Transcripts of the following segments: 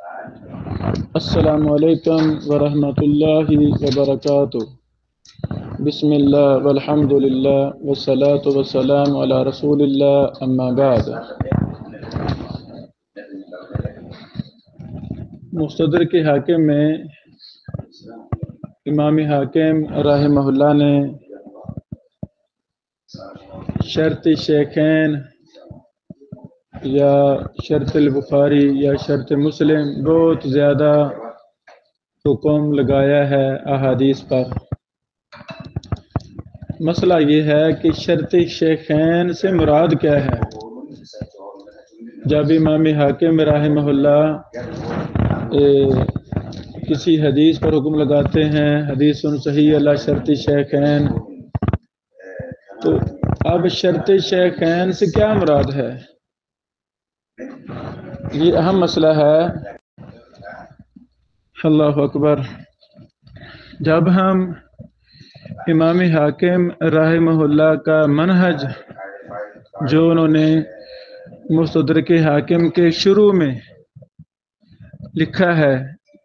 السلام علیکم ورحمۃ اللہ وبرکاتہ۔ بسم اللہ والحمد للہ والصلاة والسلام علی رسول اللہ، اما بعد۔ مستدرک حاکم میں امام حاکم رحمہ اللہ نے شرط شیخین یا شرط البخاری یا شرط مسلم بہت زیادہ حکم لگایا ہے احادیث پر۔ مسئلہ یہ ہے کہ شرط شیخین سے مراد کیا ہے۔ جب امام حاکم رحمہ اللہ کسی حدیث پر حکم لگاتے ہیں، حدیث صحیح علی شرط شیخین، تو اب شرط شیخین سے کیا مراد ہے، یہ اہم مسئلہ ہے۔ اللہ اکبر۔ جب ہم امام حاکم رحمہ اللہ کا منہج جو انہوں نے مستدرک حاکم کے شروع میں لکھا ہے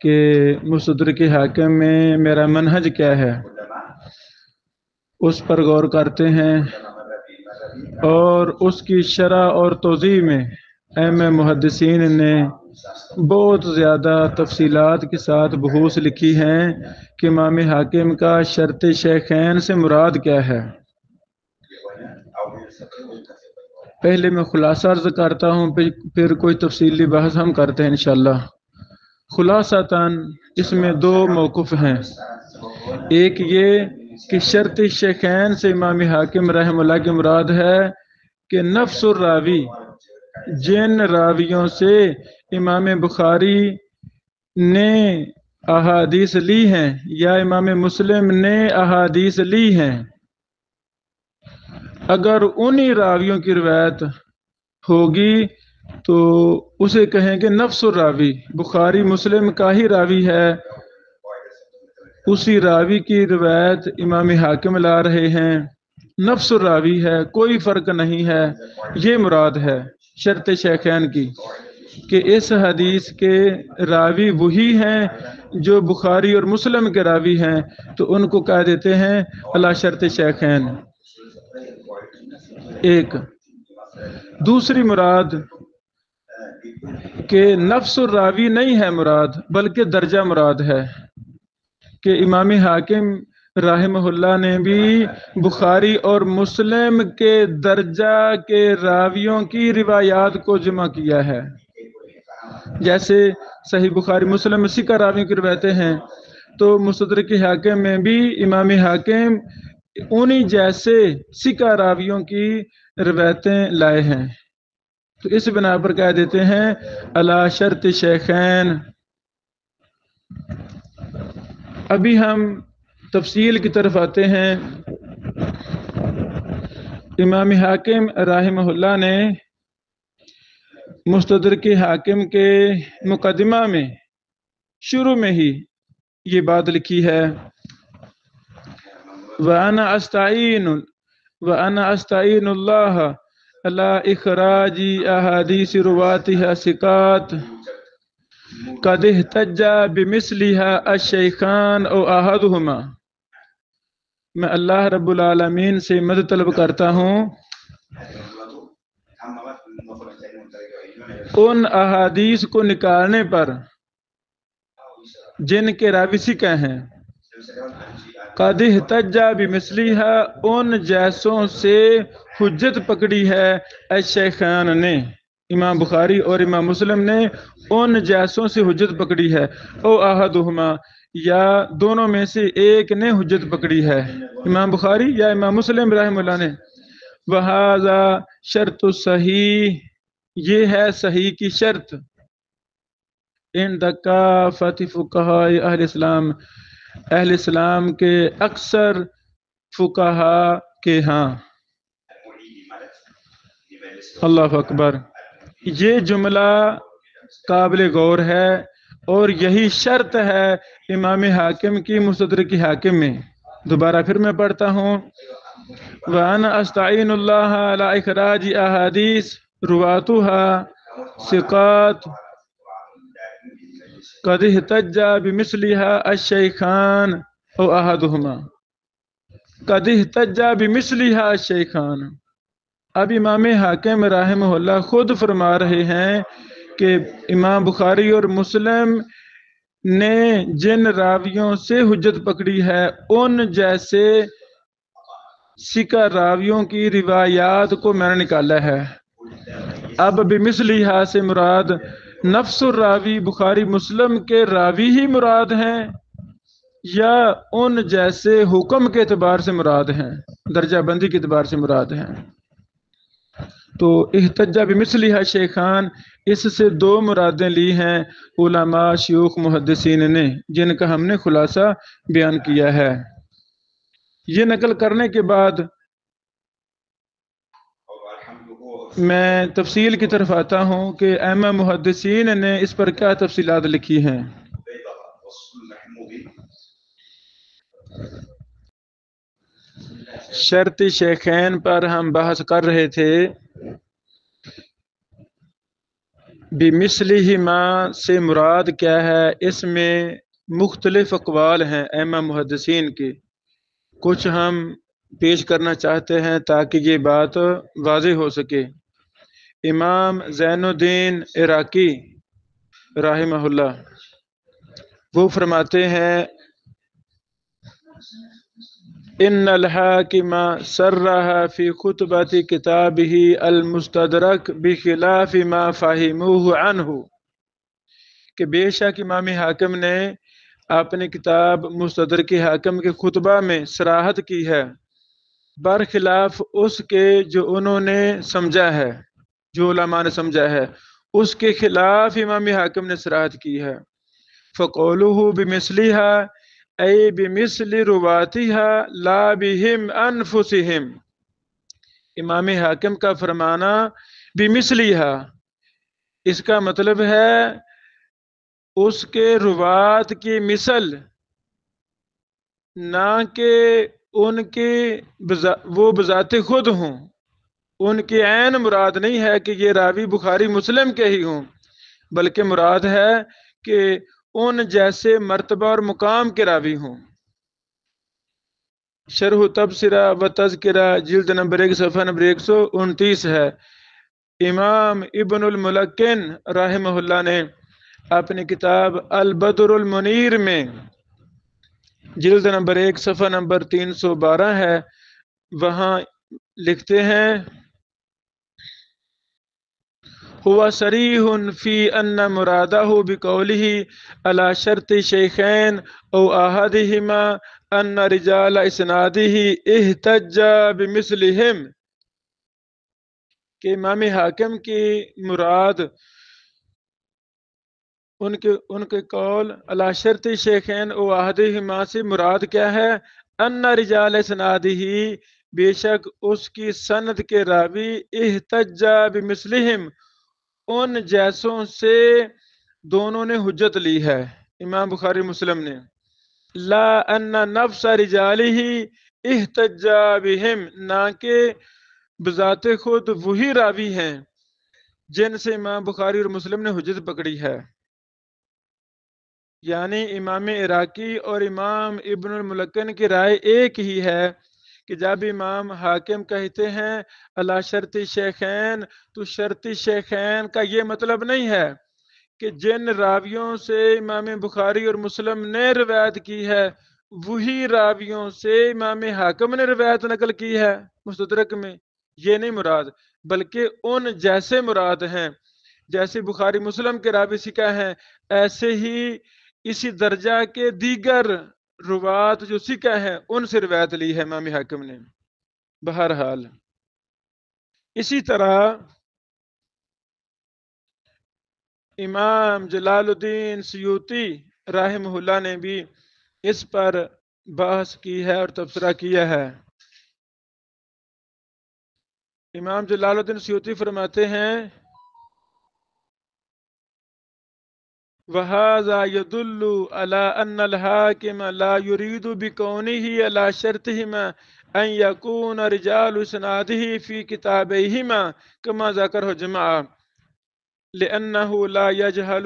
کہ مستدرک حاکم میں میرا منہج کیا ہے، اس پر غور کرتے ہیں اور اس کی شرح اور توضیح میں ائمہ محدثین نے بہت زیادہ تفصیلات کے ساتھ بحوث لکھی ہیں کہ امام حاکم کا شرط شیخین سے مراد کیا ہے۔ پہلے میں خلاصہ عرض کرتا ہوں، پھر کوئی تفصیلی بحث ہم کرتے ہیں انشاءاللہ۔ خلاصتاً اس میں دو موقف ہیں۔ ایک یہ کہ شرط شیخین سے امام حاکم رحمہ اللہ کی مراد ہے کہ نفس الراوی، جن راویوں سے امام بخاری نے احادیث لی ہیں یا امام مسلم نے احادیث لی ہیں، اگر انہی راویوں کی روایت ہوگی تو اسے کہیں گے نفس الراوی، بخاری مسلم کا ہی راوی ہے، اسی راوی کی روایت امام حاکم لا رہے ہیں، نفس الراوی ہے، کوئی فرق نہیں ہے۔ یہ مراد ہے شرط شیخین کی کہ اس حدیث کے راوی وہی ہیں جو بخاری اور مسلم کے راوی ہیں، تو ان کو کہہ دیتے ہیں علی شرط شیخین۔ ایک دوسری مراد کہ نفس الراوی نہیں ہے مراد، بلکہ درجہ مراد ہے کہ امام حاکم رحمہ اللہ نے بھی بخاری اور مسلم کے درجہ کے راویوں کی روایات کو جمع کیا ہے۔ جیسے صحیح بخاری مسلم میں سکہ راویوں کی روایتیں ہیں، تو مستدرک حاکم میں بھی امام حاکم انہی جیسے سکہ راویوں کی روایتیں لائے ہیں، تو اس بنا پر کہہ دیتے ہیں علی شرط شیخین۔ ابھی ہم تفصیل کی طرف آتے ہیں۔ امام حاکم رحمہ اللہ نے مستدرک حاکم کے مقدمہ میں شروع میں ہی یہ بات لکھی ہے، وَأَنَا أَسْتَعِينُ اللَّهَ عَلَىٰ إِخْرَاجِ أَحَادِيثِ رُوَاتِهَا ثِقَاتٍ قَدِ احْتَجَّ بِمِثْلِهَا الشَّيْخَانُ أَوْ أَحَدُهُمَا۔ میں اللہ رب العالمین سے مدد طلب کرتا ہوں ان احادیث کو نکالنے پر جن کے راوی ثقہ ہیں، قد احتج بمثلها، ان جیسوں سے حجت پکڑی ہے، الشیخان نے، امام بخاری اور امام مسلم نے ان جیسوں سے حجت پکڑی ہے، او احدہما، یا دونوں میں سے ایک نے حجت پکڑی ہے، امام بخاری یا امام مسلم رحمہ اللہ نے۔ وہذا شرط صحیح، یہ ہے صحیح کی شرط، عند کافۃ فقہاء اہل اسلام، اہل اسلام کے اکثر فقہاء کے ہاں۔ اللہ اکبر۔ یہ جملہ قابل غور ہے اور یہی شرط ہے امام حاکم کی مستدرک حاکم میں۔ دوبارہ پھر میں پڑھتا ہوں، وَأَنَا أَسْتَعِينُ اللَّهَ عَلَىٰ إِخْرَاجِ أَحَادِيثِ رُوَاتُهَا ثِقَاتٌ قد احتج بمثلها الشيخان او احدهما قد احتج بمثلها الشيخان۔ اب امام حاکم رحمہ اللہ خود فرما رہے ہیں کہ امام بخاری اور مسلم نے جن راویوں سے حجت پکڑی ہے ان جیسے سکہ راویوں کی روایات کو میں نے نکالا ہے۔ اب بمثلہا سے مراد نفس الراوی بخاری مسلم کے راوی ہی مراد ہیں یا ان جیسے حکم کے اعتبار سے مراد ہیں، درجہ بندی کے اعتبار سے مراد ہیں؟ تو احتجہ بمثلہا شیخان، اس سے دو مرادیں لی ہیں علماء شیوخ محدثین نے، جن کا ہم نے خلاصہ بیان کیا ہے۔ یہ نقل کرنے کے بعد میں تفصیل کی طرف آتا ہوں کہ ائمہ محدثین نے اس پر کیا تفصیلات لکھی ہیں۔ شرط شیخین پر ہم بحث کر رہے تھے۔ بمثلہما سے مراد کیا ہے؟ اس میں مختلف اقوال ہیں ائمہ محدثین کے، کچھ ہم پیش کرنا چاہتے ہیں تاکہ یہ بات واضح ہو سکے۔ امام زین الدین عراقی رحمہ اللہ وہ فرماتے ہیں ان الحاکم صرح فی خطبۃ کتابہ المستدرک بخلاف ما فہموہ عنہ، کہ بے شک امام حاکم نے اپنی کتاب مستدرک حاکم کے خطبہ میں صراحت کی ہے برخلاف اس کے جو انہوں نے سمجھا ہے، جو علماء نے سمجھا ہے اس کے خلاف امام حاکم نے صراحت کی ہے۔ فقولہ بمثلہا ای بمثل رواتہا لا بہم انفسہم، امام حاکم کا فرمانا بمثلہا اس کا مطلب ہے اس کے روات کی مثل، نہ کہ ان کے وہ بذات خود ہوں، ان کی عین مراد نہیں ہے کہ یہ راوی بخاری مسلم کے ہی ہوں، بلکہ مراد ہے کہ ان جیسے مرتبہ اور مقام کے راوی ہوں۔ شرح تبصرہ و تذکرہ جلد نمبر 1 صفحہ نمبر 129 ہے۔ امام ابن الملکن رحمہ اللہ نے اپنی کتاب البدر المنیر میں جلد نمبر 1 صفحہ نمبر 312 ہے، وہاں لکھتے ہیں ہوا صریح فی ان مرادہ بقولہ علی شرط شیخین او احدہما ان رجال اسنادہ احتج بمثلہم، کہ امام حاکم کی مراد ان کے قول علی شرط شیخین او احدہما سے مراد کیا ہے؟ ان رجال اسنادہ، بے شک اس کی سند کے راوی احتج بمثلہم ان جیسوں سے دونوں نے حجت لی ہے، امام بخاری مسلم نے۔ لا ان نفس رجالہ احتج بہم، نہ کہ بذات خود وہی راوی ہیں جن سے امام بخاری اور مسلم نے حجت پکڑی ہے۔ یعنی امام عراقی اور امام ابن الملکن کی رائے ایک ہی ہے کہ جب امام حاکم کہتے ہیں علی شرط شیخین، تو شرط شیخین کا یہ مطلب نہیں ہے کہ جن راویوں سے امام بخاری اور مسلم نے روایت کی ہے وہی راویوں سے امام حاکم نے روایت نقل کی ہے مستدرک میں، یہ نہیں مراد، بلکہ ان جیسے مراد ہیں، جیسے بخاری مسلم کے راوی سکہ ہیں ایسے ہی اسی درجہ کے دیگر روات جو سکہ ہیں ان سے روایت لی ہے امام حاکم نے۔ بہرحال اسی طرح امام جلال الدین سیوطی رحمہ اللہ نے بھی اس پر بحث کی ہے اور تبصرہ کیا ہے۔ امام جلال الدین سیوطی فرماتے ہیں وَهَذَا يَدُلُّ عَلَىٰ أَنَّ الْحَاكِمَ لَا يُرِيدُ بِكَوْنِهِ عَلَىٰ شَرْطِهِمَا أَن يَكُونَ رِجَالُ إِسْنَادِهِ فِي كِتَابَيْهِمَا كَمَا ذَكَرَهُ جَمَاعَةٌ لِأَنَّهُ لَا يَجْهَلُ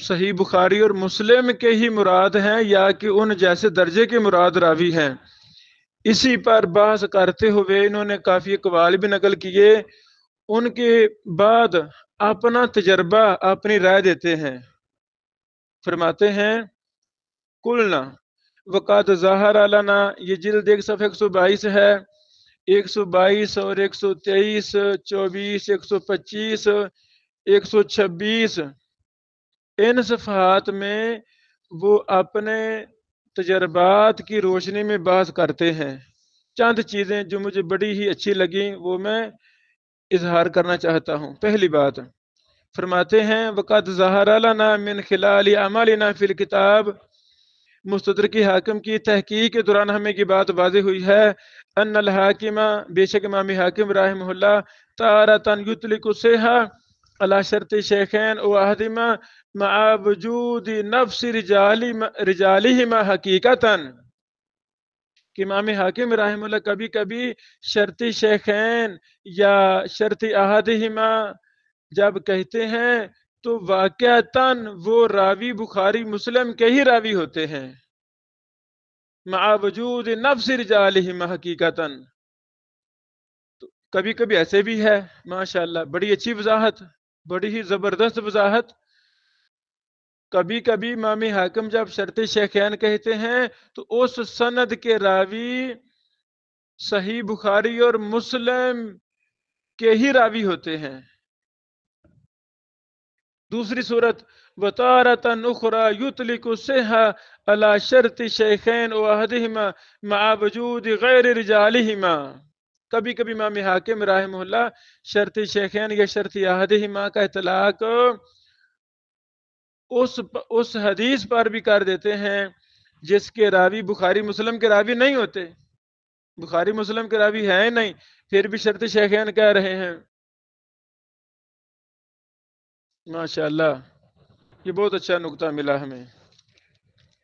صحیح بخاری اور مسلم کے ہی مراد ہیں یا کہ ان جیسے درجے کے مراد راوی ہیں؟ اسی پر بحث کرتے ہوئے انہوں نے کافی اقوال بھی نقل کیے، ان کے بعد اپنا تجربہ اپنی رائے دیتے ہیں۔ فرماتے ہیں کلنا وقات ظاہر لنا، یہ جلد 1 صفحہ 122 ہے، 122 اور 123 24 125 126 ان صفحات میں وہ اپنے تجربات کی روشنی میں بحث کرتے ہیں۔ چند چیزیں جو مجھے بڑی ہی اچھی لگیں وہ میں اظہار کرنا چاہتا ہوں۔ پہلی بات فرماتے ہیں وقت ظاہر لنا من خلال اعمالنا فی الکتاب، مستدرک حاکم کی تحقیق کے دوران ہمیں کی بات واضح ہوئی ہے ان الحاکمہ، بے شک امام حاکم رحمہ اللہ تارتن یطلق الصحہ علی شرط شیخین و احدہما مع وجود نفس رجالہما حقیقتاً، کہ امام حاکم رحمہ اللہ کبھی کبھی شرط شیخین یا شرط احدہما جب کہتے ہیں تو واقعتاً وہ راوی بخاری مسلم کے ہی راوی ہوتے ہیں، مع وجود نفس رجالہما حقیقتاً۔ کبھی کبھی ایسے بھی ہے، ماشاءاللہ بڑی اچھی وضاحت، بڑی ہی زبردست وضاحت۔ کبھی کبھی امام حاکم جب شرط شیخین کہتے ہیں تو اس سند کے راوی صحیح بخاری اور مسلم کے ہی راوی ہوتے ہیں۔ دوسری صورت وتارة أخرى يطلق الصحة على شرط شیخین و احدہما مع وجود غیر رجالہما، کبھی کبھی امام حاکم رحمہ اللہ شرط شیخین یا شرط احدہما کا اطلاق اس حدیث پر بھی کر دیتے ہیں جس کے راوی بخاری مسلم کے راوی نہیں ہوتے، بخاری مسلم کے راوی ہیں نہیں، پھر بھی شرط شیخین کہہ رہے ہیں۔ ماشاءاللہ یہ بہت اچھا نقطہ ملا ہمیں۔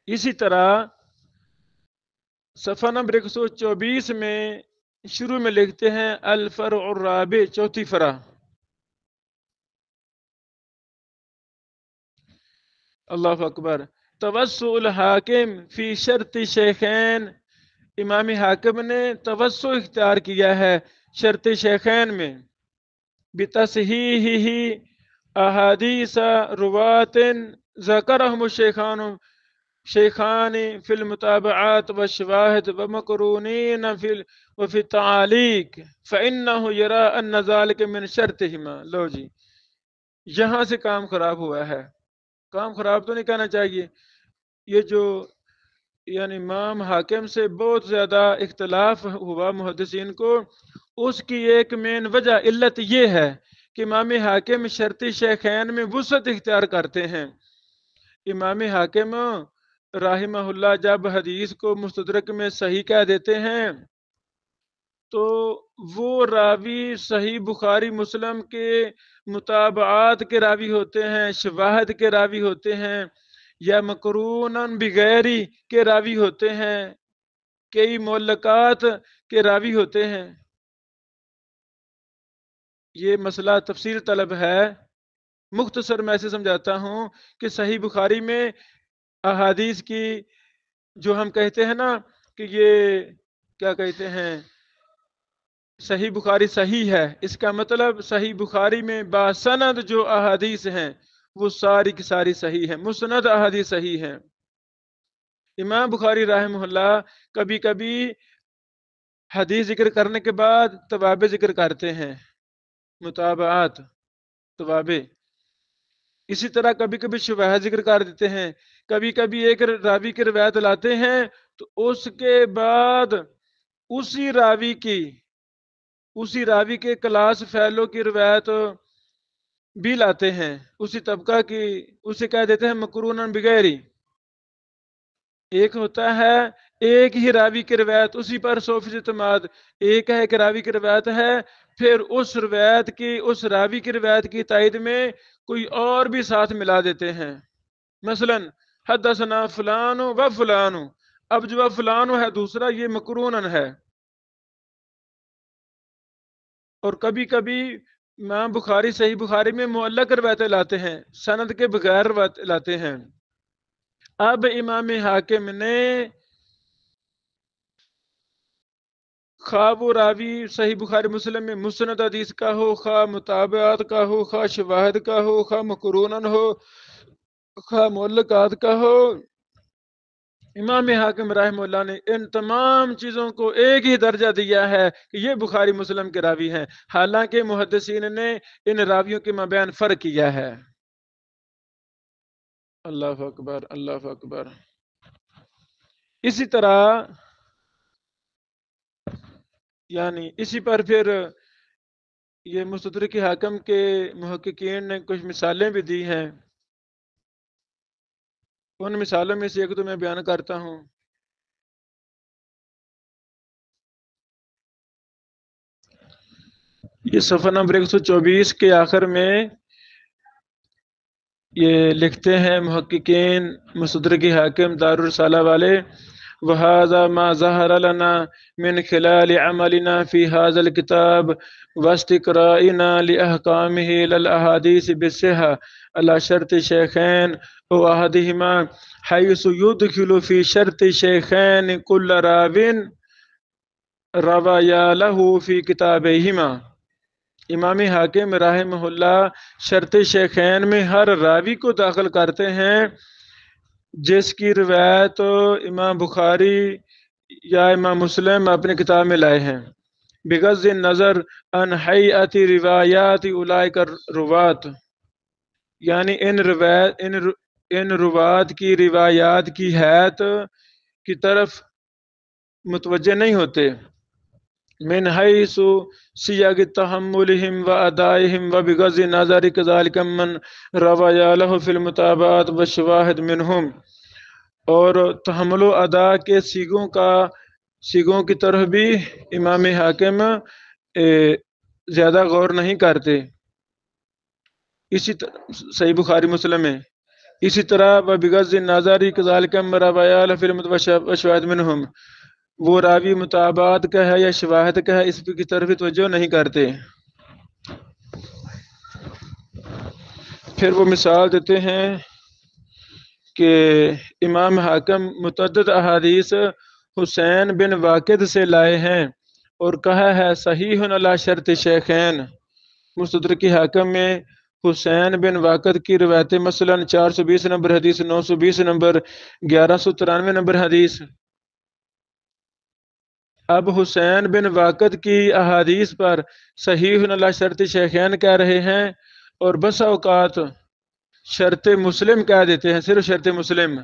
اسی طرح صفحہ نمبر 124 میں شروع میں لکھتے ہیں الفرع الرابع، چوتھی فرع، اللہ اکبر، توسع الحاکم فی شرط شیخین، امام حاکم نے توسع اختیار کیا ہے شرط شیخین میں، بتصحیحہ احادیث روات ذکرہم شیخان فی المتابعات والشواہد ومقرونین وفی التعالیق فإنہ یرا ان ذلک من شرطہما۔ لو جی یہاں سے کام خراب ہوا ہے، کام خراب تو نہیں کہنا چاہیے، یہ جو یعنی امام حاکم سے بہت زیادہ اختلاف ہوا محدثین کو، اس کی ایک مین وجہ علت یہ ہے کہ امام حاکم شرطی شیخین میں وسعت اختیار کرتے ہیں۔ امام حاکم رحمہ اللہ جب حدیث کو مستدرک میں صحیح کہہ دیتے ہیں تو وہ راوی صحیح بخاری مسلم کے متابعات کے راوی ہوتے ہیں، شواہد کے راوی ہوتے ہیں، یا مقرونن بغیری کے راوی ہوتے ہیں، کئی معلقات کے راوی ہوتے ہیں۔ یہ مسئلہ تفصیل طلب ہے، مختصر میں ایسے سمجھاتا ہوں کہ صحیح بخاری میں احادیث کی جو ہم کہتے ہیں نا کہ یہ کیا کہتے ہیں صحیح بخاری صحیح ہے، اس کا مطلب صحیح بخاری میں باسند جو احادیث ہیں وہ ساری کی ساری صحیح ہیں، مسند احادیث صحیح ہیں۔ امام بخاری رحمہ اللہ کبھی کبھی حدیث ذکر کرنے کے بعد توابع ذکر کرتے ہیں، متابعات، توابع۔ اسی طرح کبھی کبھی شواہد ذکر کر دیتے ہیں، کبھی کبھی ایک راوی کی روایت لاتے ہیں تو اس کے بعد اسی راوی کے کلاس فیلو کی روایت بھی لاتے ہیں، اسی طبقہ کی، اسے کہہ دیتے ہیں مقرونن بغیری۔ ایک ہوتا ہے ایک ہی راوی کی روایت، اسی پر 100% اعتماد، ایک ہے کہ راوی کی روایت ہے پھر اس راوی کی روایت کی تائید میں کوئی اور بھی ساتھ ملا دیتے ہیں، مثلا حدثنا فلان و فلان، اب جو فلان ہے دوسرا یہ مقرونن ہے۔ اور کبھی کبھی امام بخاری صحیح بخاری میں معلق روایتیں لاتے ہیں، سند کے بغیر روایت لاتے ہیں۔ اب امام حاکم نے خواہ وہ راوی صحیح بخاری مسلم میں مسند حدیث کا ہو، خواہ مطابعات کا ہو، خواہ شواہد کا ہو، خواہ مقرونن ہو، خواہ معلقات کا ہو، امام حاکم رحمہ اللہ نے ان تمام چیزوں کو ایک ہی درجہ دیا ہے کہ یہ بخاری مسلم کے راوی ہیں، حالانکہ محدثین نے ان راویوں کے مابین فرق کیا ہے۔ اللہ اکبر، اللہ اکبر۔ اسی طرح یعنی اسی پر پھر یہ مستدرک حاکم کے محققین نے کچھ مثالیں بھی دی ہیں، ان مثالوں میں سے ایک تو میں بیان کرتا ہوں۔ یہ صفحہ نمبر 124 کے آخر میں یہ لکھتے ہیں محققین مستدرک حاکم دار الرسالہ والے، وَهَذَا مَا ظَهَرَ لَنَا مِنْ خِلَالِ عَمَلِنَا فِي هَذَا الْكِتَابِ وَاسْتِقْرَائِنَا لِأَحْكَامِهِ لَلْأَحَادِيثِ بِالصِّحَّةِ عَلَى شَرْطِ الشَّيْخَيْنِ أَوْ أَحَدِهِمَا حَيْثُ يُدْخِلُ فِي شَرْطِ الشَّيْخَيْنِ كُلَّ رَاوٍ رَوَيَا لَهُ فِي كِتَابَيْهِمَا۔ امام حاکم رحمہ اللہ شرط شیخین میں ہر راوی کو داخل کرتے ہیں جس کی روایت امام بخاری یا امام مسلم اپنے کتاب میں لائے ہیں، بغض النظر عن حیعت روایات اولئک الروات، یعنی ان روات کی روایات کی حیث کی طرف متوجہ نہیں ہوتے، من حیث سیاق تحملہم و ادائہم و بغض نظر کذالک من روایا لہ فی المتابعات و شواہد منہم، اور تحمل و ادا کے سیغوں کی طرف بھی امام حاکم زیادہ غور نہیں کرتے، اسی صحیح بخاری مسلم میں اسی طرح و بغض نظر کذالک من روایا لہ فی المتابعات و شواہد منہم، وہ راوی مطابعات کا ہے یا شواہد کا ہے اس کی طرف توجہ نہیں کرتے۔ پھر وہ مثال دیتے ہیں کہ امام حاکم متعدد احادیث حسین بن واقد سے لائے ہیں اور کہا ہے صحیح علی شرط شیخین۔ مستدرک حاکم میں حسین بن واقد کی روایت مثلا 420 نمبر حدیث، 920 نمبر، 1193 نمبر حدیث۔ اب حسین بن واقد کی احادیث پر صحیح علی شرط شیخین کہہ رہے ہیں اور بس اوقات شرط مسلم کہہ دیتے ہیں، صرف شرط مسلم،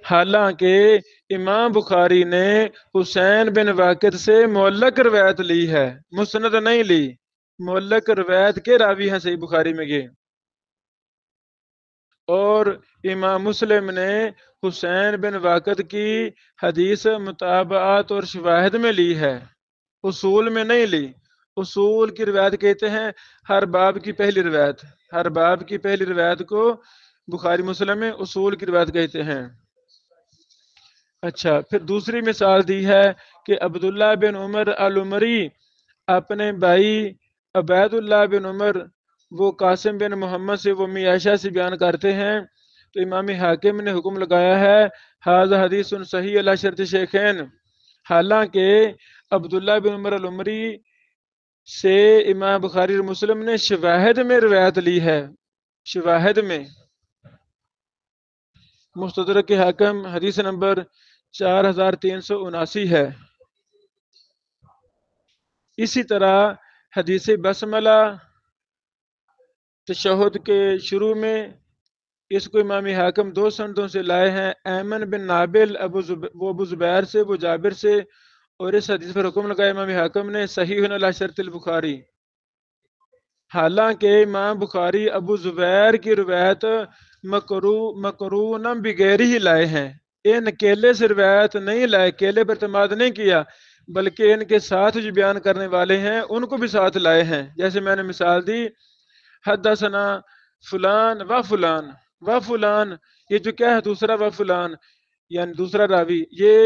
حالانکہ امام بخاری نے حسین بن واقد سے معلق روایت لی ہے، مسند نہیں لی، معلق روایت کے راوی ہیں صحیح بخاری میں یہ، اور امام مسلم نے حسین بن واقد کی حدیث مطابعات اور شواہد میں لی ہے، اصول میں نہیں لی۔ اصول کی روایت کہتے ہیں ہر باب کی پہلی روایت، ہر باب کی پہلی روایت کو بخاری مسلم میں اصول کی روایت کہتے ہیں۔ اچھا، پھر دوسری مثال دی ہے کہ عبداللہ بن عمر العمری اپنے بھائی عبید اللہ بن عمر وہ قاسم بن محمد سے وہ امی عائشہ سے بیان کرتے ہیں، تو امام حاکم نے حکم لگایا ہے ھذا حدیث صحیح علی شرط شیخین، حالانکہ عبداللہ بن عمر العمری سے امام بخاری اور مسلم نے شواہد میں روایت لی ہے، شواہد میں۔ مستدرک حاکم حدیث نمبر 4379 ہے۔ اسی طرح حدیث بسملہ تشہد کے شروع میں اس کو امام حاکم 2 سندوں سے لائے ہیں، ایمن بن نابل وہ ابو زبیر سے، وہ جابر سے، اور اس حدیث پر حکم لگایا امام حاکم نے صحیح علی شرط البخاری، حالانکہ امام بخاری ابو زبیر کی روایت مقرونم بغیر ہی لائے ہیں، ان کیلے سے روایت نہیں لائے، کیلے پر اعتماد نہیں کیا، بلکہ ان کے ساتھ جو بیان کرنے والے ہیں ان کو بھی ساتھ لائے ہیں، جیسے میں نے مثال دی حدثنا فلان و فلان و فلان، یہ جو کیا ہے دوسرا و فلان یعنی دوسرا راوی، یہ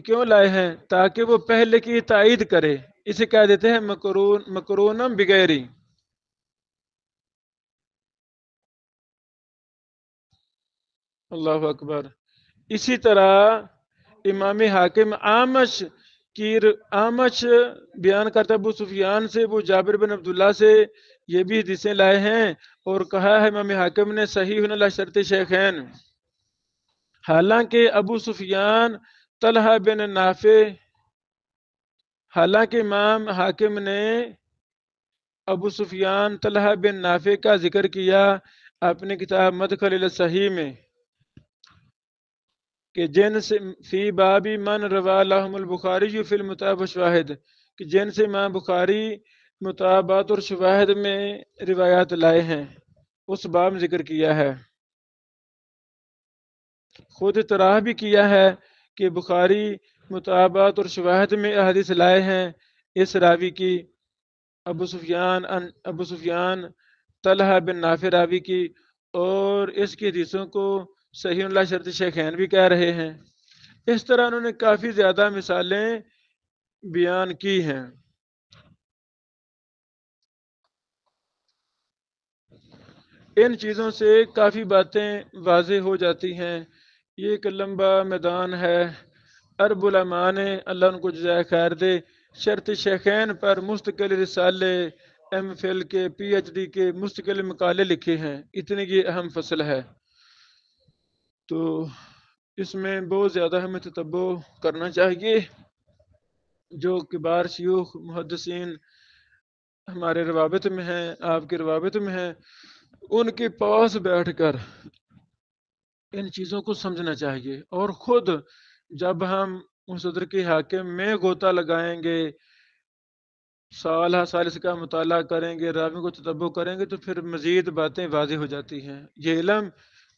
کیوں لائے ہیں؟ تاکہ وہ پہلے کی تائید کرے، اسے کہہ دیتے ہیں مقرونم بغیری. اللہ اکبر. اسی طرح امام حاکم آمش بیان کرتا ابو سفیان سے، ابو جابر بن عبداللہ سے یہ بھی حدیثیں لائے ہیں اور کہا ہے امام حاکم نے صحیح علی شرط شیخین. حالانکہ امام حاکم نے ابو سفیان طلحہ بن نافع کا ذکر کیا اپنی کتاب مدخل الی الصحیح میں کہ جن سے فی بابی من روا لہم البخاری فی المطاب شواہد، کہ جن سے امام بخاری مطابات اور شواہد میں روایات لائے ہیں، اس باب میں ذکر کیا ہے. خود اطراح بھی کیا ہے کہ بخاری مطابات اور شواہد میں احادیث لائے ہیں اس راوی کی، ابو سفیان طلحہ بن نافع راوی کی، اور اس کی حدیثوں کو صحیح اللہ شرط شیخین بھی کہہ رہے ہیں. اس طرح انہوں نے کافی زیادہ مثالیں بیان کی ہیں. ان چیزوں سے کافی باتیں واضح ہو جاتی ہیں. یہ ایک لمبا میدان ہے. ارب العلماء نے اللہ ان کو جزائے خیر دے شرط شیخین پر مستقل رسالے، ایم فل کے، پی ایچ ڈی کے مستقل مقالے لکھے ہیں. اتنی یہ اہم فصل ہے، تو اس میں بہت زیادہ ہمیں تتبع کرنا چاہیے. جو کبار شیوخ محدثین ہمارے روابط میں ہیں، آپ کے روابط میں ہیں، ان کے پاس بیٹھ کر ان چیزوں کو سمجھنا چاہیے. اور خود جب ہم مصدر کے حاکم میں غوطہ لگائیں گے، سال ہر سال اس کا مطالعہ کریں گے، راوی کو تتبع کریں گے، تو پھر مزید باتیں واضح ہو جاتی ہیں. یہ علم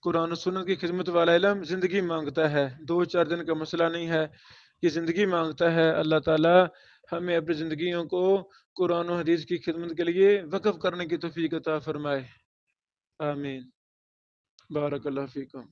قرآن و سنت کی خدمت والا علم زندگی مانگتا ہے، 2-4 دن کا مسئلہ نہیں ہے، یہ زندگی مانگتا ہے. اللہ تعالی ہمیں اپنی زندگیوں کو قرآن و حدیث کی خدمت کے لیے وقف کرنے کی توفیق عطا فرمائے. آمین. بارک اللہ فیکم.